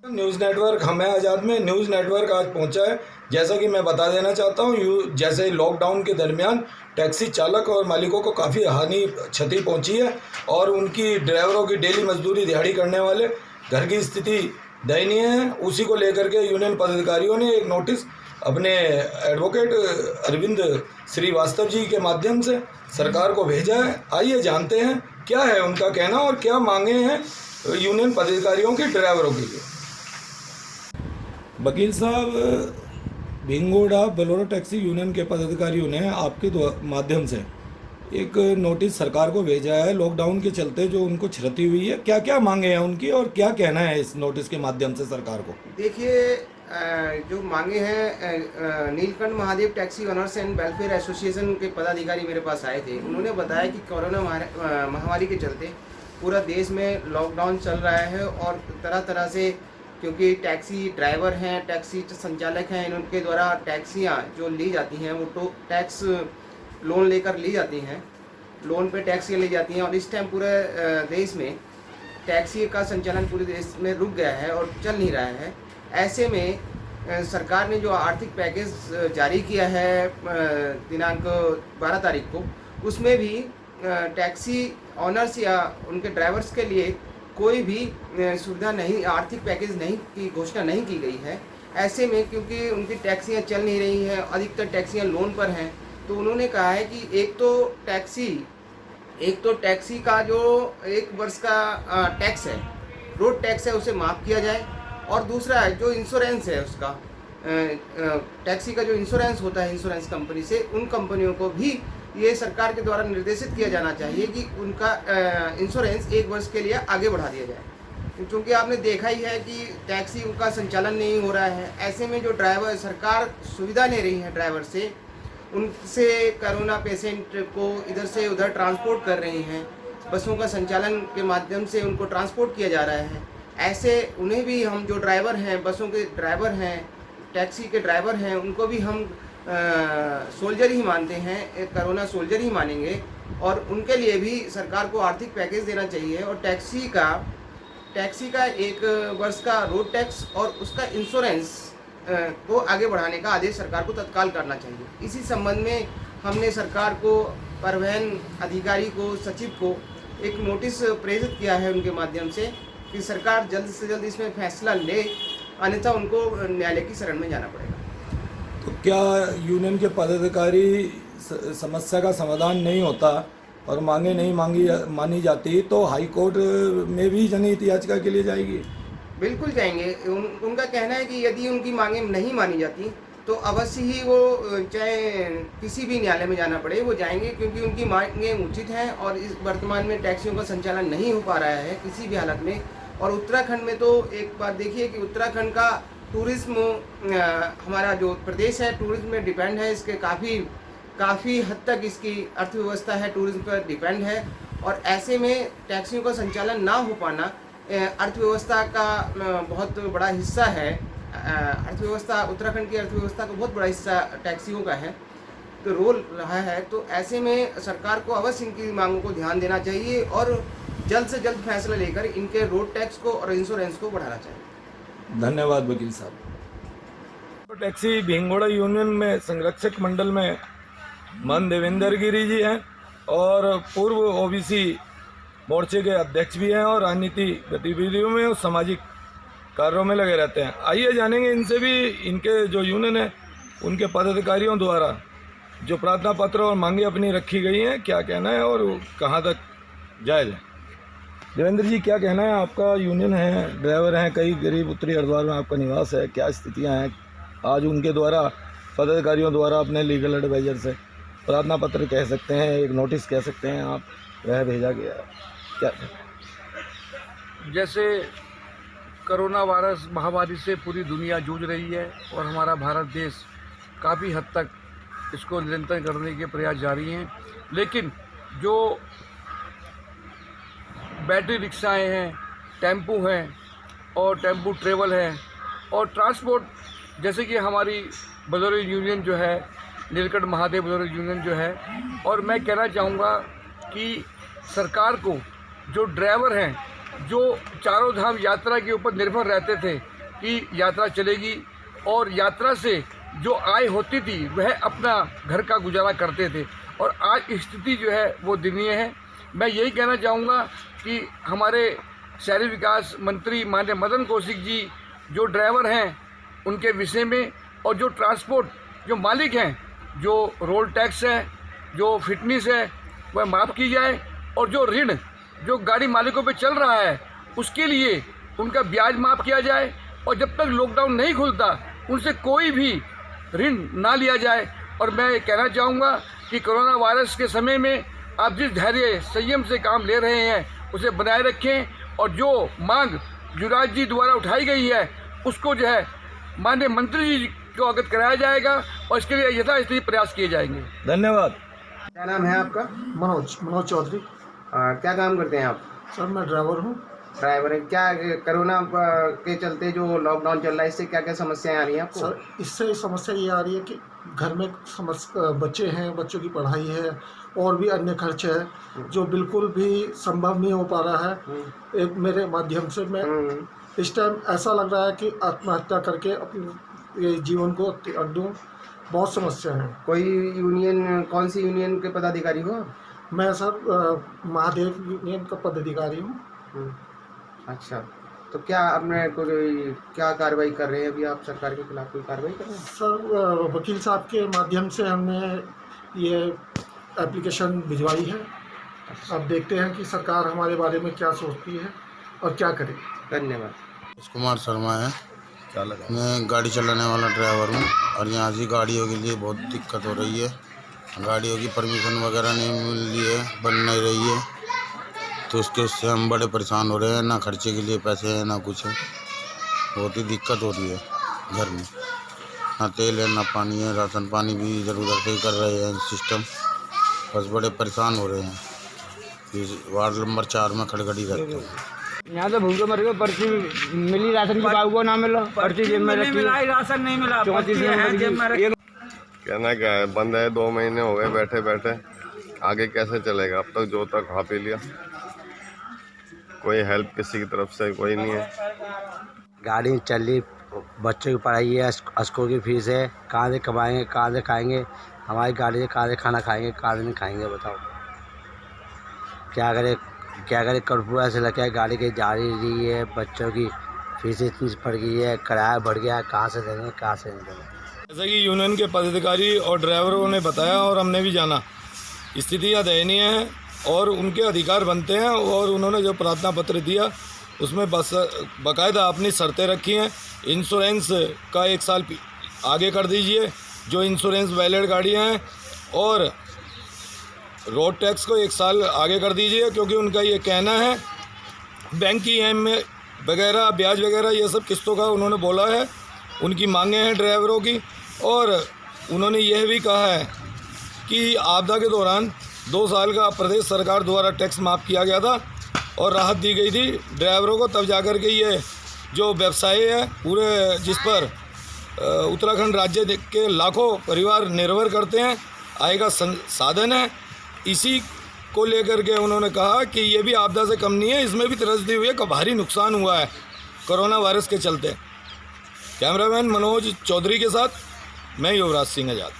News network हमें आज़ाद में news network आज पहुंचा है। जैसा कि मैं बता देना चाहता हूं, जैसे लॉकडाउन के दरमियान टैक्सी चालक और मालिकों को काफ़ी क्षति पहुंची है और उनकी ड्राइवरों की डेली मजदूरी दिहाड़ी करने वाले घर की स्थिति दयनीय है। उसी को लेकर के यूनियन पदाधिकारियों ने एक नोटिस अपने एडवोकेट अरविंद श्रीवास्तव जी के माध्यम से सरकार को भेजा है। आइए जानते हैं क्या है उनका कहना और क्या मांगे हैं यूनियन पदाधिकारियों के ड्राइवरों के लिए। वकील साहब, भिंगोड़ा बोलेरो टैक्सी यूनियन के पदाधिकारियों ने आपके माध्यम से एक नोटिस सरकार को भेजा है लॉकडाउन के चलते जो उनको क्षति हुई है। क्या क्या मांगे हैं उनकी और क्या कहना है इस नोटिस के माध्यम से सरकार को? देखिए, जो मांगे हैं, Neelkanth Mahadev taxi owners and welfare association के पदाधिकारी मेरे पास आए थे। उन्होंने बताया कि कोरोना महामारी के चलते पूरा देश में लॉकडाउन चल रहा है और तरह तरह से, क्योंकि टैक्सी ड्राइवर हैं, टैक्सी संचालक हैं, उनके द्वारा टैक्सियां जो ली जाती हैं वो तो टैक्स लोन लेकर ली जाती हैं, लोन पे टैक्सियां ली जाती हैं और इस टाइम पूरे देश में टैक्सी का संचालन पूरे देश में रुक गया है और चल नहीं रहा है। ऐसे में सरकार ने जो आर्थिक पैकेज जारी किया है दिनांक 12 तारीख को, उसमें भी टैक्सी ऑनर्स या उनके ड्राइवर्स के लिए कोई भी सुविधा नहीं, आर्थिक पैकेज नहीं की घोषणा नहीं की गई है। ऐसे में क्योंकि उनकी टैक्सियां चल नहीं रही हैं, अधिकतर टैक्सियां लोन पर हैं, तो उन्होंने कहा है कि एक तो टैक्सी का जो 1 वर्ष का टैक्स है, रोड टैक्स है, उसे माफ़ किया जाए। और दूसरा है जो इंश्योरेंस है उसका, टैक्सी का जो इंश्योरेंस होता है इंश्योरेंस कंपनी से, उन कंपनियों को भी ये सरकार के द्वारा निर्देशित किया जाना चाहिए कि उनका इंश्योरेंस 1 वर्ष के लिए आगे बढ़ा दिया जाए। क्योंकि आपने देखा ही है कि टैक्सी का संचालन नहीं हो रहा है। ऐसे में जो ड्राइवर, सरकार सुविधा ले रही है ड्राइवर से, उनसे कोरोना पेशेंट को इधर से उधर ट्रांसपोर्ट कर रही हैं, बसों का संचालन के माध्यम से उनको ट्रांसपोर्ट किया जा रहा है। ऐसे उन्हें भी हम जो ड्राइवर हैं, बसों के ड्राइवर हैं, टैक्सी के ड्राइवर हैं, उनको भी हम सोल्जर ही मानते हैं, कोरोना सोल्जर ही मानेंगे और उनके लिए भी सरकार को आर्थिक पैकेज देना चाहिए और टैक्सी का 1 वर्ष का रोड टैक्स और उसका इंश्योरेंस को आगे बढ़ाने का आदेश सरकार को तत्काल करना चाहिए। इसी संबंध में हमने सरकार को, परिवहन अधिकारी को, सचिव को एक नोटिस प्रेषित किया है उनके माध्यम से कि सरकार जल्द से जल्द इसमें फैसला ले, अन्यथा उनको न्यायालय की शरण में जाना पड़ेगा। तो क्या यूनियन के पदाधिकारी समस्या का समाधान नहीं होता और मांगे नहीं मानी जाती तो हाई कोर्ट में भी जनहित याचिका के लिए जाएगी? बिल्कुल जाएंगे। उनका कहना है कि यदि उनकी मांगें नहीं मानी जाती तो अवश्य ही वो चाहे किसी भी न्यायालय में जाना पड़े वो जाएंगे, क्योंकि उनकी मांगें उचित हैं और इस वर्तमान में टैक्सियों का संचालन नहीं हो पा रहा है किसी भी हालत में। और उत्तराखंड में तो एक बात देखिए कि उत्तराखंड का टूरिज्म, हमारा जो प्रदेश है टूरिज्म में डिपेंड है, इसके काफ़ी हद तक इसकी अर्थव्यवस्था है टूरिज्म पर डिपेंड है। और ऐसे में टैक्सियों का संचालन ना हो पाना अर्थव्यवस्था का बहुत बड़ा हिस्सा है। अर्थव्यवस्था, उत्तराखंड की अर्थव्यवस्था का बहुत बड़ा हिस्सा टैक्सियों का है, तो रोल रहा है। तो ऐसे में सरकार को अवश्य इनकी मांगों को ध्यान देना चाहिए और जल्द से जल्द फैसला लेकर इनके रोड टैक्स को और इंश्योरेंस को बढ़ाना चाहिए। धन्यवाद वकील साहब। टैक्सी भिंगोड़ा यूनियन में संरक्षक मंडल में मन देवेंद्र गिरी जी हैं और पूर्व ओबीसी मोर्चे के अध्यक्ष भी हैं और राजनीतिक गतिविधियों में और सामाजिक कार्यों में लगे रहते हैं। आइए जानेंगे इनसे भी, इनके जो यूनियन है उनके पदाधिकारियों द्वारा जो प्रार्थना पत्र और मांगे अपनी रखी गई हैं, क्या कहना है और कहाँ तक जायज़ है। देवेंद्र जी, क्या कहना है आपका? यूनियन है, ड्राइवर हैं, कई गरीब उत्तरी हरिद्वार में आपका निवास है, क्या स्थितियाँ हैं आज उनके द्वारा, पदाधिकारियों द्वारा अपने लीगल एडवाइज़र से प्रार्थना पत्र कह सकते हैं, एक नोटिस कह सकते हैं आप, वह भेजा गया है, क्या? जैसे कोरोना वायरस महामारी से पूरी दुनिया जूझ रही है और हमारा भारत देश काफ़ी हद तक इसको नियंत्रण करने के प्रयास जारी हैं, लेकिन जो बैटरी रिक्शाएँ हैं, टेम्पू हैं और टेम्पू ट्रेवल हैं और ट्रांसपोर्ट, जैसे कि हमारी बोलेरो यूनियन जो है, नीलकंठ महादेव बोलेरो यूनियन जो है, और मैं कहना चाहूँगा कि सरकार को जो ड्राइवर हैं जो चारों धाम यात्रा के ऊपर निर्भर रहते थे कि यात्रा चलेगी, और यात्रा से जो आय होती थी वह अपना घर का गुजारा करते थे, और आज स्थिति जो है वो दयनीय है। मैं यही कहना चाहूँगा कि हमारे शहरी विकास मंत्री माननीय मदन कौशिक जी जो ड्राइवर हैं उनके विषय में, और जो ट्रांसपोर्ट जो मालिक हैं, जो रोड टैक्स है, जो फिटनेस है, वह माफ़ की जाए, और जो ऋण जो गाड़ी मालिकों पे चल रहा है उसके लिए उनका ब्याज माफ़ किया जाए, और जब तक लॉकडाउन नहीं खुलता उनसे कोई भी ऋण ना लिया जाए। और मैं कहना चाहूँगा कि कोरोना वायरस के समय में आप जिस धैर्य संयम से काम ले रहे हैं उसे बनाए रखें, और जो मांग युवराज जी द्वारा उठाई गई है उसको जो है माननीय मंत्री जी को अवगत कराया जाएगा, और इसके लिए यथास्थिति प्रयास किए जाएंगे। धन्यवाद। क्या नाम है आपका? मनोज चौधरी। क्या काम करते हैं आप? सर मैं ड्राइवर हूँ। ड्राइवर है। क्या कोरोना के चलते जो लॉकडाउन चल रहा है इससे क्या क्या समस्याएं आ रही हैं आपको? सर इससे समस्या ये आ रही है कि घर में बच्चे हैं, बच्चों की पढ़ाई है और भी अन्य खर्च है जो बिल्कुल भी संभव नहीं हो पा रहा है। एक मेरे माध्यम से मैं इस टाइम ऐसा लग रहा है कि आत्महत्या करके अपने ये जीवन को त्याग दूँ। बहुत समस्या है। कोई यूनियन, कौन सी यूनियन के पदाधिकारी हो? मैं सर महादेव यूनियन का पदाधिकारी हूँ। अच्छा, तो क्या आपने कोई क्या कार्रवाई कर रहे हैं अभी आप? सरकार के खिलाफ कोई कार्रवाई कर रहे हैं? सर वकील साहब के माध्यम से हमने ये एप्लीकेशन भिजवाई है। अब देखते हैं कि सरकार हमारे बारे में क्या सोचती है और क्या करे। धन्यवाद। कुमार शर्मा है, मैं गाड़ी चलाने वाला ड्राइवर हूँ और यहाँ से गाड़ियों के लिए बहुत दिक्कत हो रही है। गाड़ियों की परमिशन वगैरह नहीं मिल रही है, बन नहीं रही है, तो उससे हम बड़े परेशान हो रहे हैं। ना खर्चे के लिए पैसे हैं, ना कुछ है। बहुत ही दिक्कत हो रही है घर में, ना तेल है, ना पानी है। राशन पानी भी ज़रूरत से कर रहे हैं सिस्टम, बस बड़े परेशान हो रहे हैं। इस वार्ड नंबर 4 में खड़गड़ी रहते हैं। यहाँ तो भूखे मर गए, पर्ची मिली राशन की, बाबू को ना मिला, पर्ची जेब में रखी, राशन नहीं मिला, कहना क्या है, बंद है, 2 महीने हो गए बैठे बैठे, आगे कैसे चलेगा? अब तक जो तक खा पी लिया, कोई हेल्प किसी की तरफ से कोई नहीं है। गाड़ी चल रही, बच्चों की पढ़ाई है, स्कूल की फीस है, कहाँ से कमाएंगे, कहाँ से खाएंगे? हमारी गाड़ी से कहाँ से खाना खाएंगे, कहाँ से नहीं खाएंगे? बताओ क्या करे, क्या करे? कर्फ्यू ऐसे लगा है, गाड़ी की जा रही है, बच्चों की फीस इतनी बढ़ गई है, किराया बढ़ गया है, कहाँ से देंगे, कहाँ से नहीं देंगे? जैसा कि यूनियन के पदाधिकारी और ड्राइवरों ने बताया और हमने भी जाना, स्थितियाँ दयनीय हैं और उनके अधिकार बनते हैं। और उन्होंने जो प्रार्थना पत्र दिया उसमें बस बाकायदा अपनी शर्तें रखी हैं। इंश्योरेंस का 1 साल आगे कर दीजिए जो इंश्योरेंस वैलिड गाड़ियाँ हैं, और रोड टैक्स को 1 साल आगे कर दीजिए, क्योंकि उनका ये कहना है बैंक की EMI वगैरह, ब्याज वगैरह, ये सब किस्तों का उन्होंने बोला है, उनकी मांगें हैं ड्राइवरों की। और उन्होंने यह भी कहा है कि आपदा के दौरान 2 साल का प्रदेश सरकार द्वारा टैक्स माफ़ किया गया था और राहत दी गई थी ड्राइवरों को, तब जाकर के ये जो व्यवसाय है पूरे, जिस पर उत्तराखंड राज्य के लाखों परिवार निर्भर करते हैं, आय का साधन है, इसी को लेकर के उन्होंने कहा कि ये भी आपदा से कम नहीं है, इसमें भी त्रसदी हुई है, का भारी नुकसान हुआ है कोरोना वायरस के चलते। कैमरामैन मनोज चौधरी के साथ मैं युवराज सिंह आजाद।